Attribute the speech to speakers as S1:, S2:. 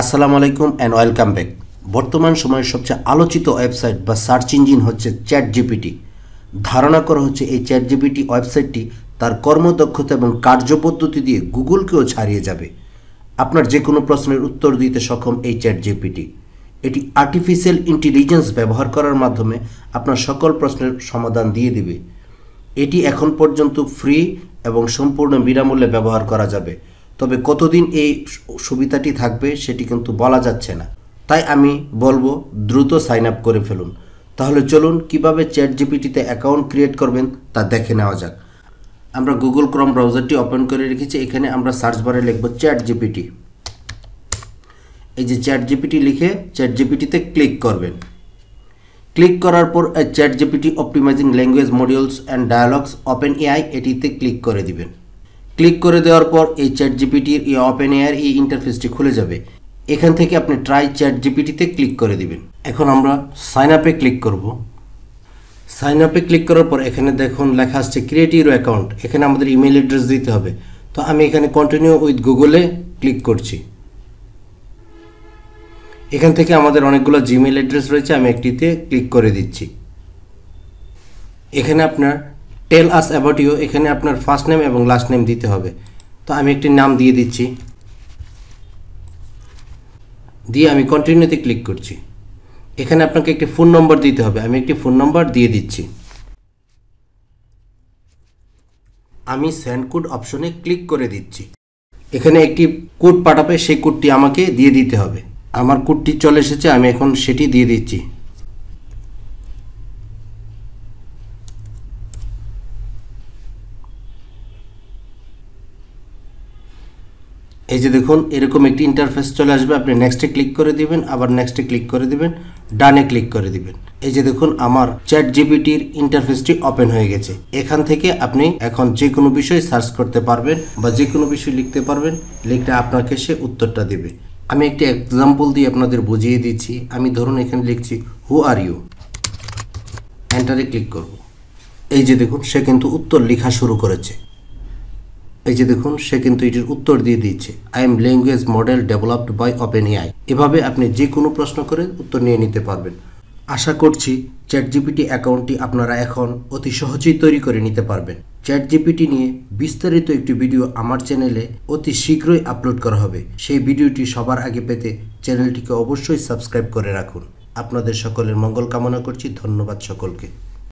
S1: আসসালামু আলাইকুম and welcome back. বর্তমান সময়ের সবচেয়ে আলোচিত ওয়েবসাইট বা সার্চ ইঞ্জিন হচ্ছে চ্যাটজিপিটি। ধারণা করা হচ্ছে এই চ্যাটজিপিটি ওয়েবসাইটটি তার কর্মদক্ষতা এবং কার্যপদ্ধতি দিয়ে গুগলকেও ছাড়িয়ে যাবে। আপনার যে কোনো প্রশ্নের উত্তর দিতে সক্ষম এই চ্যাটজিপিটি। এটি আর্টিফিশিয়াল ইন্টেলিজেন্স ব্যবহার করার মাধ্যমে আপনার সকল প্রশ্নের সমাধান দিয়ে দিবে। এটি এখন পর্যন্ত ফ্রি এবং সম্পূর্ণ বিনামূল্যে ব্যবহার করা যাবে, তবে কতদিন এই সুবিধাটি থাকবে সেটি কিন্তু বলা যাচ্ছে না। তাই আমি বলবো দ্রুত সাইন আপ করে ফেলুন। তাহলে চলুন কিভাবে চ্যাটজিপিটিতে অ্যাকাউন্ট ক্রিয়েট করবেন তা দেখে নেওয়া যাক। আমরা গুগল ক্রোম ব্রাউজারটি ওপেন করে রেখেছি। এখানে আমরা সার্চ বারে লিখব চ্যাটজিপিটি। এই যে চ্যাটজিপিটি লিখে চ্যাটজিপিটিতে ক্লিক করবেন। ক্লিক করার পর ChatGPT optimising language modules and dialogues open AI এটিতে ক্লিক করে দিবেন। ক্লিক করে দেওয়ার পর এই চ্যাটজিপিটির ওপেন এআইয়ের এই ইন্টারফেসটি খুলে যাবে। এখান থেকে আপনি ট্রাই চ্যাটজিপিটিতে ক্লিক করে দিবেন। এখন আমরা সাইন আপে ক্লিক করব। সাইন আপে ক্লিক করার পর এখানে দেখুন লেখা আসছে ক্রিয়েট ইউর অ্যাকাউন্ট। এখানে আমাদের ইমেল অ্যাড্রেস দিতে হবে। তো আমি এখানে কন্টিনিউ উইথ গুগলে ক্লিক করছি। এখান থেকে আমাদের অনেকগুলো জিমেল অ্যাড্রেস রয়েছে, আমি একটিতে ক্লিক করে দিচ্ছি। এখানে আপনার টেল আস অ্যাবাউট ইউ, এখানে আপনার ফার্স্ট নেম এবং লাস্ট নেম দিতে হবে। তো আমি একটি নাম দিয়ে দিচ্ছি, দিয়ে আমি কন্টিনিউতে ক্লিক করছি। এখানে আপনাকে একটি ফোন নম্বর দিতে হবে, আমি একটি ফোন নম্বর দিয়ে দিচ্ছি। আমি সেন্ড কোড অপশনে ক্লিক করে দিচ্ছি। এখানে একটি কোড পাঠাবে, সেই কোডটি আমাকে দিয়ে দিতে হবে। আমার কোডটি চলে এসেছে, আমি এখন সেটি দিয়ে দিচ্ছি। এই যে দেখুন এরকম একটি ইন্টারফেস চলে আসবে। আপনি নেক্সটে ক্লিক করে দিবেন, আবার নেক্সটে ক্লিক করে দিবেন, ডানে ক্লিক করে দিবেন। এই যে দেখুন আমার চ্যাটজিপিটির ইন্টারফেসটি ওপেন হয়ে গেছে। এখান থেকে আপনি এখন যে কোনো বিষয় সার্চ করতে পারবেন বা যে কোনো বিষয় লিখতে পারবেন, লিখলে আপনাকে সে উত্তরটা দেবে। আমি একটি এক্সাম্পল দিয়ে আপনাদের বুঝিয়ে দিচ্ছি। আমি ধরুন এখানে লিখছি হু আর ইউ, এন্টারে ক্লিক করব। এই যে দেখুন সে কিন্তু উত্তর লেখা শুরু করেছে। এই যে দেখুন সে কিন্তু এটির উত্তর দিয়ে দিচ্ছে, I am language model developed by OpenAI. এভাবে আপনি যে কোনো প্রশ্ন করে উত্তর নিয়ে নিতে পারবেন। আশা করছি চ্যাটজিপিটি অ্যাকাউন্টটি আপনারা এখন অতি সহজেই তৈরি করে নিতে পারবেন। চ্যাটজিপিটি নিয়ে বিস্তারিত একটি ভিডিও আমার চ্যানেলে অতি শীঘ্রই আপলোড করা হবে। সেই ভিডিওটি সবার আগে পেতে চ্যানেলটিকে অবশ্যই সাবস্ক্রাইব করে রাখুন। আপনাদের সকলের মঙ্গল কামনা করছি। ধন্যবাদ সকলকে।